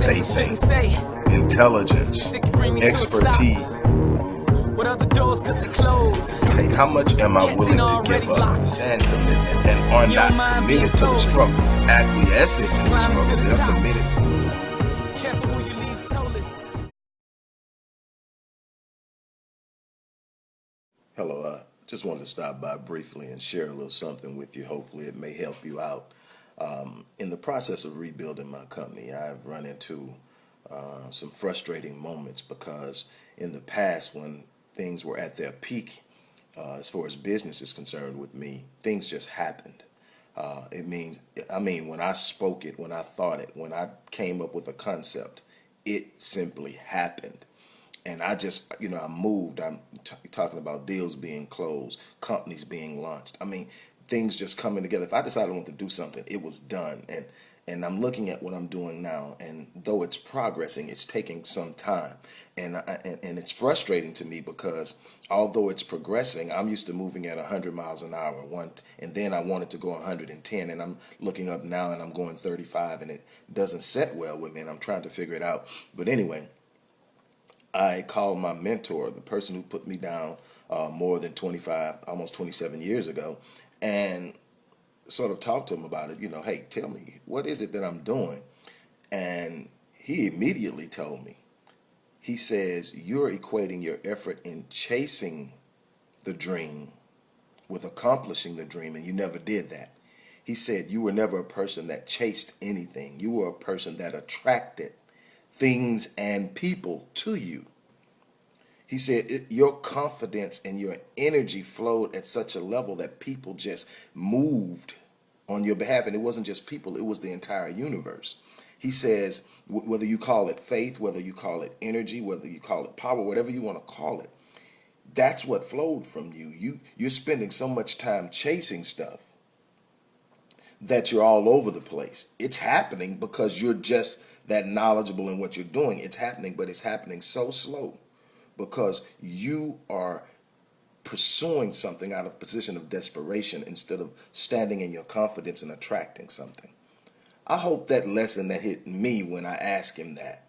they think. Intelligence, expertise. What other doors could they close? Hey, how much am I willing to give up? Stand committed and are not committed to the struggle. Acquiescing to the struggle, they're committed. Careful who you leave toeless. Hello, just wanted to stop by briefly and share a little something with you. Hopefully it may help you out. In the process of rebuilding my company, I've run into some frustrating moments because in the past, when things were at their peak, as far as business is concerned with me, things just happened. When I spoke it, when I thought it, when I came up with a concept, it simply happened. And I just, I moved. I'm talking about deals being closed, companies being launched. Things just coming together. If I decided I wanted to do something, it was done. And I'm looking at what I'm doing now, and though it's progressing, it's taking some time. And it's frustrating to me because although it's progressing, I'm used to moving at 100 miles an hour, and then I wanted to go 110, and I'm looking up now and I'm going 35, and it doesn't set well with me, and I'm trying to figure it out. But anyway, I called my mentor, the person who put me down more than 25, almost 27 years ago, and sort of talked to him about it. Hey, tell me, what is it that I'm doing? And he immediately told me. He says, you're equating your effort in chasing the dream with accomplishing the dream, and you never did that. He said you were never a person that chased anything. You were a person that attracted things and people to you. He said your confidence and your energy flowed at such a level that people just moved on your behalf. And it wasn't just people, it was the entire universe. He says, whether you call it faith, whether you call it energy, whether you call it power, whatever you want to call it, that's what flowed from you. You're spending so much time chasing stuff that you're all over the place. It's happening because you're just that knowledgeable in what you're doing. It's happening, but it's happening so slow because you are pursuing something out of a position of desperation instead of standing in your confidence and attracting something. I hope that lesson that hit me when I asked him that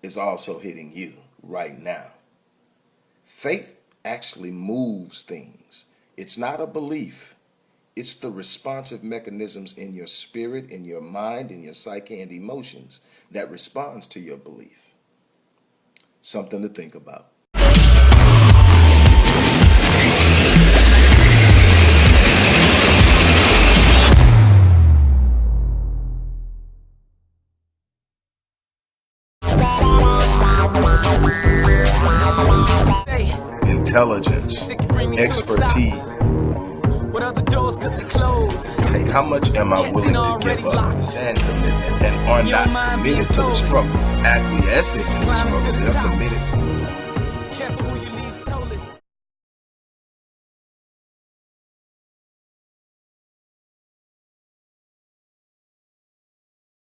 is also hitting you right now. Faith actually moves things. It's not a belief. It's the responsive mechanisms in your spirit, in your mind, in your psyche and emotions that responds to your belief. Something to think about. Intelligence, expertise. What other doors could they close? Hey, how much am I willing to give up? Stand committed and are not committed to the struggle. Acquiescing to the struggle, they're committed.